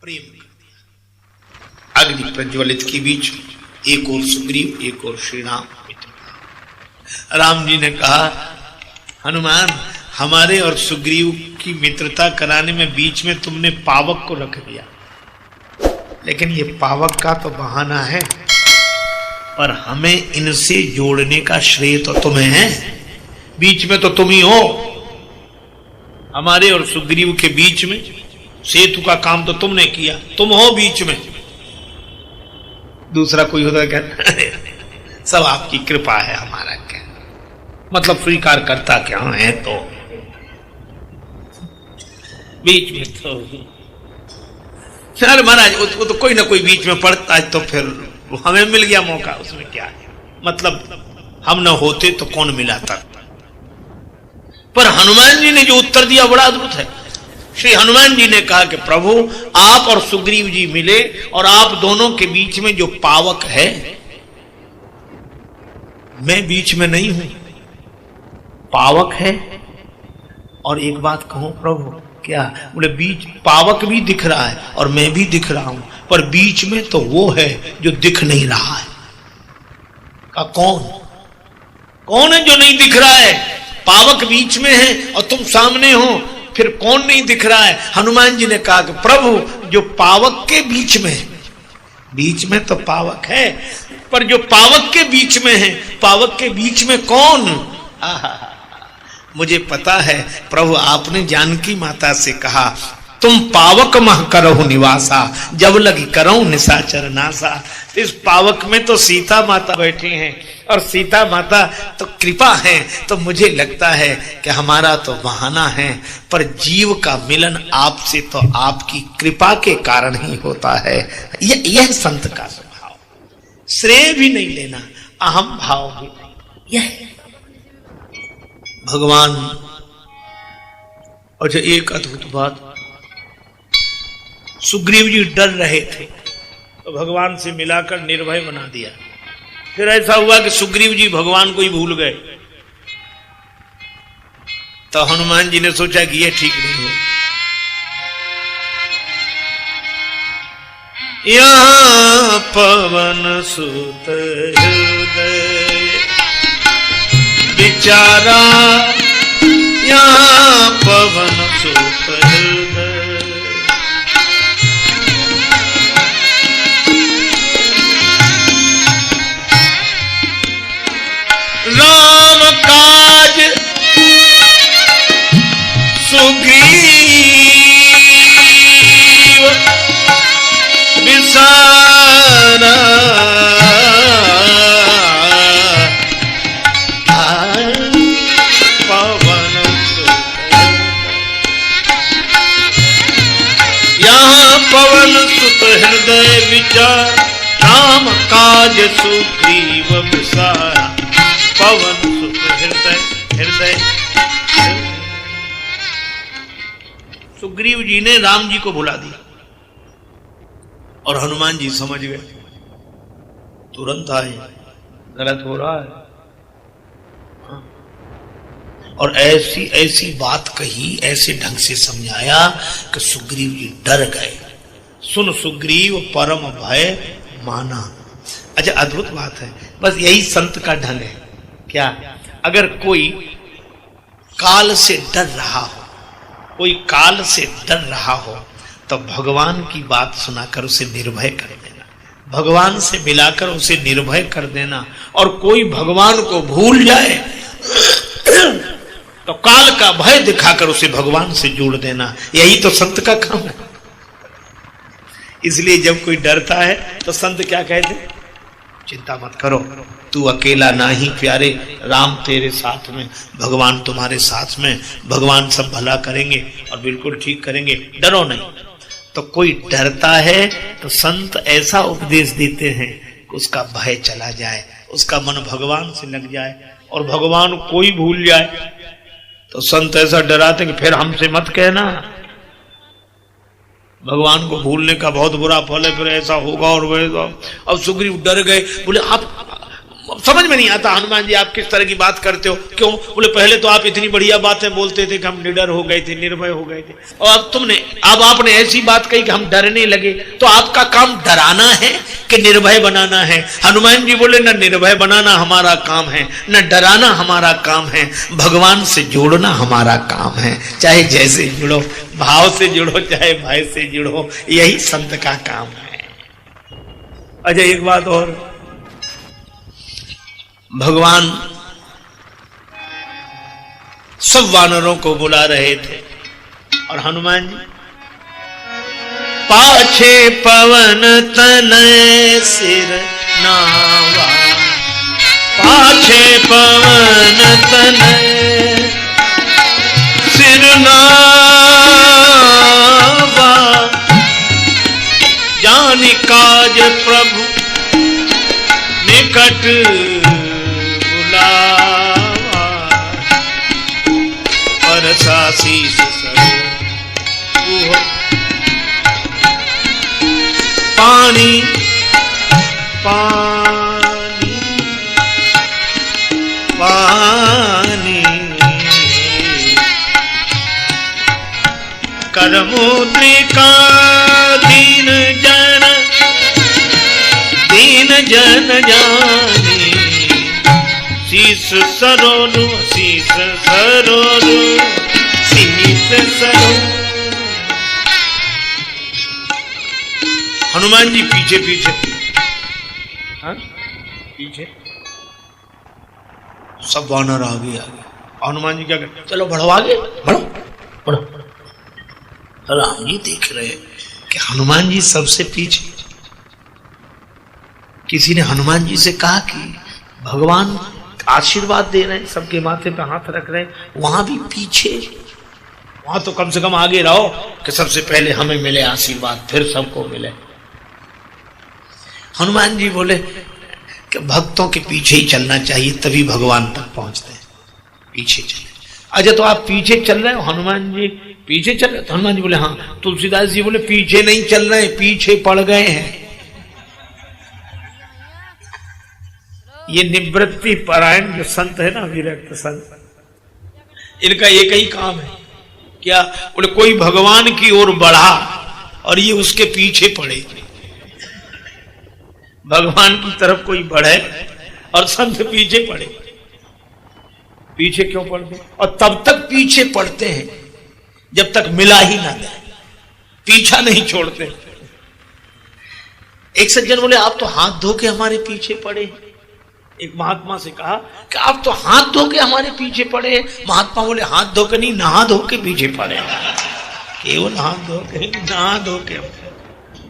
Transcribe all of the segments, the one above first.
प्रेम कर दिया। अग्नि प्रज्वलित के बीच एक और सुग्रीव, एक और श्री राम। राम जी ने कहा, हनुमान, हमारे और सुग्रीव की मित्रता कराने में बीच में तुमने पावक को रख दिया, लेकिन ये पावक का तो बहाना है, पर हमें इनसे जोड़ने का श्रेय तो तुम्हें है। बीच में तो तुम ही हो, हमारे और सुग्रीव के बीच में सेतु का काम तो तुमने किया, तुम हो बीच में, दूसरा कोई होता क्या? सब आपकी कृपा है, हमारा क्या मतलब, स्वीकार करता क्या है, तो बीच में तो अरे महाराज वो तो कोई ना कोई बीच में पड़ता है, तो फिर हमें मिल गया मौका, उसमें क्या है, मतलब हम न होते तो कौन मिलाता। पर हनुमान जी ने जो उत्तर दिया बड़ा अद्भुत है। श्री हनुमान जी ने कहा कि प्रभु, आप और सुग्रीव जी मिले और आप दोनों के बीच में जो पावक है, मैं बीच में नहीं हूं, पावक है। और एक बात कहूं प्रभु, क्या? बोले बीच पावक भी दिख रहा है और मैं भी दिख रहा हूं, पर बीच में तो वो है जो दिख नहीं रहा है। का कौन है जो नहीं दिख रहा है? पावक बीच में है और तुम सामने हो, फिर कौन नहीं दिख रहा है? हनुमान जी ने कहा कि प्रभु, जो पावक के बीच में तो पावक है, पर जो पावक के बीच में है, पावक के बीच में कौन? मुझे पता है प्रभु, आपने जानकी माता से कहा, तुम पावक मह करहु निवासा, जब लगी करहु निशाचर नासा। इस पावक में तो सीता माता बैठी हैं, और सीता माता तो कृपा है, तो मुझे लगता है कि हमारा तो बहाना है, पर जीव का मिलन आपसे तो आपकी कृपा के कारण ही होता है। यह संत का स्वभाव, श्रेय भी नहीं लेना, अहम भाव भी नहीं, यह भगवान। अच्छा, एक अद्भुत बात, सुग्रीव जी डर रहे थे तो भगवान से मिलाकर निर्भय बना दिया। फिर ऐसा हुआ कि सुग्रीव जी भगवान को ही भूल गए, तो हनुमान जी ने सोचा कि यह ठीक नहीं हो। यहाँ पवन सुत हृदय विचारा, यहाँ पवन सुत हृदय, राम काज सुग्रीव विसारा, पवन यहाँ पवन सुत हृदय विचार, राम काज सुग्रीव विसारा, पवन सुत हृदय। सुग्रीव जी ने राम जी को बुला दिया और हनुमान जी समझ गए, तुरंत आए, गलत हो रहा है। और ऐसी ऐसी बात कही, ऐसे ढंग से समझाया कि सुग्रीव जी डर गए। सुन सुग्रीव परम भय माना। अच्छा, अद्भुत बात है, बस यही संत का ढंग है। क्या? अगर कोई काल से डर रहा हो, कोई काल से डर रहा हो, तो भगवान की बात सुनाकर उसे निर्भय कर देना, भगवान से मिलाकर उसे निर्भय कर देना। और कोई भगवान को भूल जाए तो काल का भय दिखाकर उसे भगवान से जोड़ देना, यही तो संत का काम है। इसलिए जब कोई डरता है तो संत क्या कहते? चिंता मत करो, तू अकेला नाही प्यारे, राम तेरे साथ में, भगवान तुम्हारे साथ में, भगवान सब भला करेंगे और बिल्कुल ठीक करेंगे, डरो नहीं। तो कोई डरता है तो संत ऐसा उपदेश देते हैं कि उसका भय चला जाए, उसका मन भगवान से लग जाए, और भगवान कोई भूल जाए तो संत ऐसा डराते कि फिर हमसे मत कहना, भगवान को भूलने का बहुत बुरा फल है, फिर ऐसा होगा और वैसा। अब सुग्रीव डर गए, बोले आप समझ में नहीं आता हनुमान जी आप किस तरह की बात करते हो। क्यों? बोले पहले तो आप इतनी बढ़िया बातें बोलते थे कि हम निडर हो गए थे, निर्भय हो गए थे, और अब आपने ऐसी बात कही कि हम डरने लगे। तो आपका काम डराना है कि निर्भय बनाना है? हनुमान जी बोले न निर्भय बनाना हमारा काम है, न डराना हमारा काम है, भगवान से जोड़ना हमारा काम है। चाहे जैसे जुड़ो, भाव से जुड़ो चाहे भय से जुड़ो, यही संत का काम है। अच्छा एक बात और, भगवान सब वानरों को बुला रहे थे और हनुमान जी पाछे पवन तनय सिर नावा, पाछे पवन तनय सिर नावा, जानि काज प्रभु निकट शीश पानी पानी पानी करमुद्रिका दीन जन जानी, शीस सरोनु शीस सरोनु शीस सरोनु। हनुमान जी पीछे पीछे, हाँ पीछे सब वानर आगे आगे। हनुमान जी क्या करते? चलो बढ़ो आगे, बढ़ो बढ़ो। राम जी देख रहे कि हनुमान जी सबसे पीछे। किसी ने हनुमान जी से कहा कि भगवान आशीर्वाद दे रहे हैं, सबके माथे पे हाथ रख रहे हैं, वहां भी पीछे, वहां तो कम से कम आगे रहो कि सबसे पहले हमें मिले आशीर्वाद, फिर सबको मिले। हनुमान जी बोले कि भक्तों के पीछे ही चलना चाहिए, तभी भगवान तक पहुंचते हैं, पीछे चले। अच्छा तो आप पीछे चल रहे हो, हनुमान जी पीछे चल रहे? तो हनुमान जी बोले हाँ। तुलसीदास जी बोले पीछे नहीं चल रहे, पीछे पड़ गए हैं। ये निवृत्ति परायण जो संत है ना, विरक्त संत, इनका एक ही काम है क्या? बोले कोई भगवान की ओर बढ़ा और ये उसके पीछे पड़े। भगवान की तरफ कोई बढ़े और संत पीछे पड़े। पीछे क्यों पड़ते? और तब तक पीछे पड़ते हैं जब तक मिला ही ना दे, पीछा नहीं छोड़ते। एक सज्जन बोले आप तो हाथ धो के हमारे पीछे पड़े। एक महात्मा से कहा कि आप तो हाथ धो के हमारे पीछे पड़े। महात्मा बोले हाथ धो के नहीं, नहा धो के पीछे पड़े। केवल हाथ धो के, नहा धो के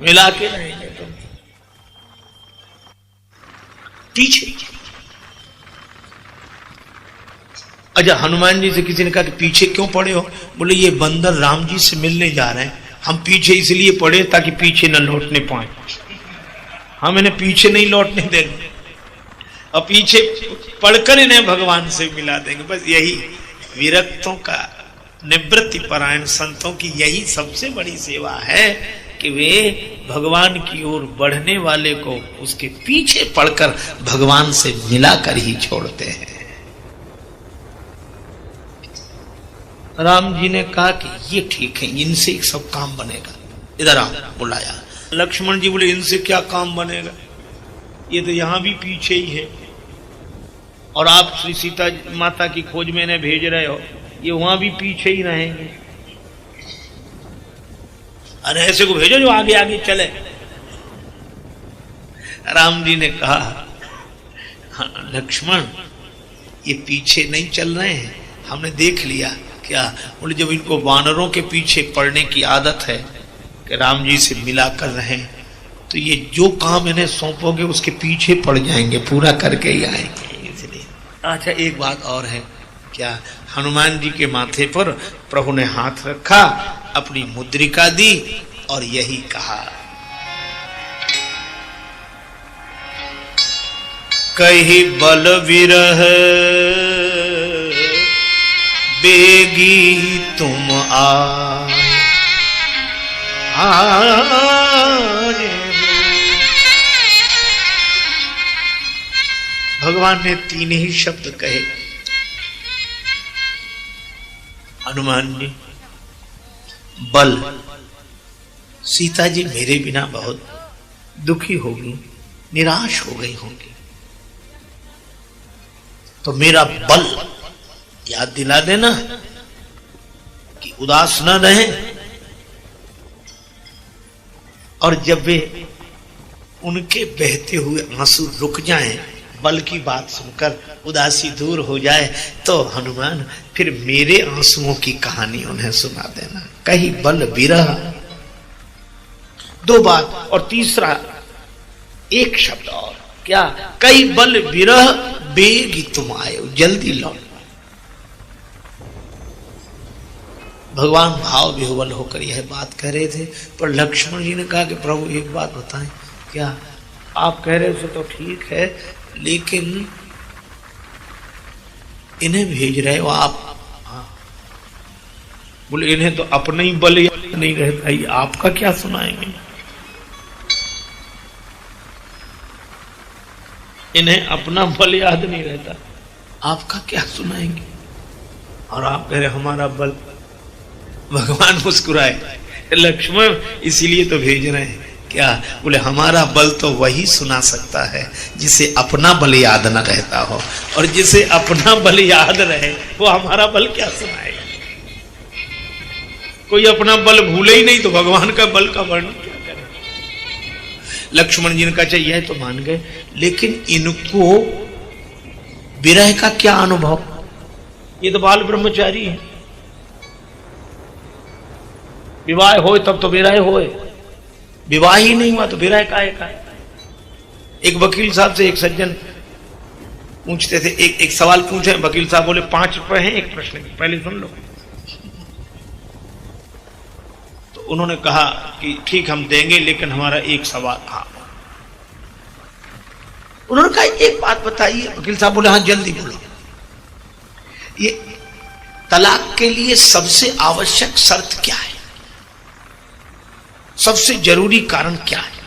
मिला के रहेंगे तुम पीछे। अच्छा हनुमान जी से किसी ने कहा कि पीछे क्यों पड़े हो? बोले ये बंदर राम जी से मिलने जा रहे हैं, हम पीछे इसलिए पड़े ताकि पीछे न लौटने पाए। हम इन्हें पीछे नहीं लौटने देंगे और पीछे पढ़कर इन्हें भगवान से मिला देंगे। बस यही विरक्तों का, निवृत्ति परायण संतों की यही सबसे बड़ी सेवा है कि वे भगवान की ओर बढ़ने वाले को उसके पीछे पड़कर भगवान से मिलाकर ही छोड़ते हैं। राम जी ने कहा कि ये ठीक है, इनसे एक सब काम बनेगा। इधर आ, बुलाया। लक्ष्मण जी बोले इनसे क्या काम बनेगा, ये तो यहां भी पीछे ही है, और आप श्री सीता माता की खोज में इन्हें भेज रहे हो, ये वहां भी पीछे ही रहेंगे। अरे ऐसे को भेजो जो आगे आगे चले। राम जी ने कहा हाँ, लक्ष्मण ये पीछे नहीं चल रहे हैं, हमने देख लिया। क्या? बोले जब इनको वानरों के पीछे पड़ने की आदत है कि राम जी से मिला कर रहे, तो ये जो काम इन्हें सौंपोगे उसके पीछे पड़ जाएंगे, पूरा करके ही आएंगे, इसलिए। अच्छा एक बात और है, क्या? हनुमान जी के माथे पर प्रभु ने हाथ रखा, अपनी मुद्रिका दी और यही कहा, कही बल विरह बेगी तुम आए, भगवान ने 3 ही शब्द कहे, हनुमान जी बल। सीता जी मेरे बिना बहुत दुखी होगी, निराश हो गई होंगी, तो मेरा बल याद दिला देना कि उदास न रहे। और जब वे उनके बहते हुए आंसू रुक जाएं, बल की बात सुनकर उदासी दूर हो जाए, तो हनुमान फिर मेरे आंसुओं की कहानी उन्हें सुना देना। कहीं बल विरह, 2 बात, और तीसरा एक शब्द और, क्या? कई बल विरह बेगी तुम आयो, जल्दी लौट। भगवान भाव विह्वल होकर यह बात कह रहे थे, पर लक्ष्मण जी ने कहा कि प्रभु एक बात बताएं, क्या आप कह रहे हो तो ठीक है, लेकिन इन्हें भेज रहे हो आप? हाँ। बोले इन्हें तो अपना ही बल याद नहीं रहता, ही आपका क्या सुनाएंगे? इन्हें अपना बल याद नहीं रहता, आपका क्या सुनाएंगे? और आप कह रहे हमारा बल। भगवान मुस्कुराए, लक्ष्मण इसीलिए तो भेज रहे हैं। क्या? बोले हमारा बल तो वही सुना सकता है जिसे अपना बल याद न रहता हो, और जिसे अपना बल याद रहे वो हमारा बल क्या सुनाएगा? कोई अपना बल भूले ही नहीं तो भगवान का बल का वर्णन क्या करे? लक्ष्मण जी ने कहा चाहिए तो मान गए, लेकिन इनको विरह का क्या अनुभव? ये तो बाल ब्रह्मचारी है, विवाह होए तब तो विरह होए, विवाह ही नहीं हुआ तो विरह काहे का? एक वकील साहब से एक सज्जन पूछते थे, एक सवाल पूछे, वकील साहब बोले 5 रुपए हैं एक प्रश्न की, पहले सुन लो। तो उन्होंने कहा कि ठीक हम देंगे, लेकिन हमारा एक सवाल। हाँ, उन्होंने कहा एक बात बताइए। वकील साहब बोले हाँ जल्दी बोलो। ये तलाक के लिए सबसे आवश्यक शर्त क्या है? सबसे जरूरी कारण क्या है?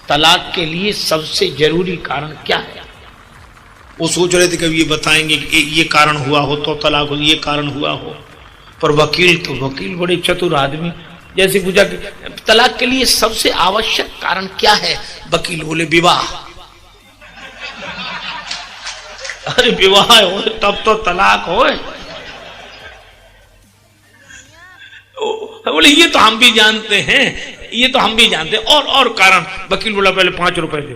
तलाक के लिए सबसे जरूरी कारण क्या है? वो सोच रहे थे कभी ये बताएंगे कि ये कारण हुआ हो तो तलाक हो, ये कारण हुआ हो। पर वकील बड़े चतुर आदमी, जैसे पूछा कि तलाक के लिए सबसे आवश्यक कारण क्या है? वकील बोले विवाह। अरे विवाह हो तब तो तलाक हो। बोले ये तो हम भी जानते हैं, ये तो हम भी जानते हैं, और कारण। वकील बोला पहले 5 रुपए दे।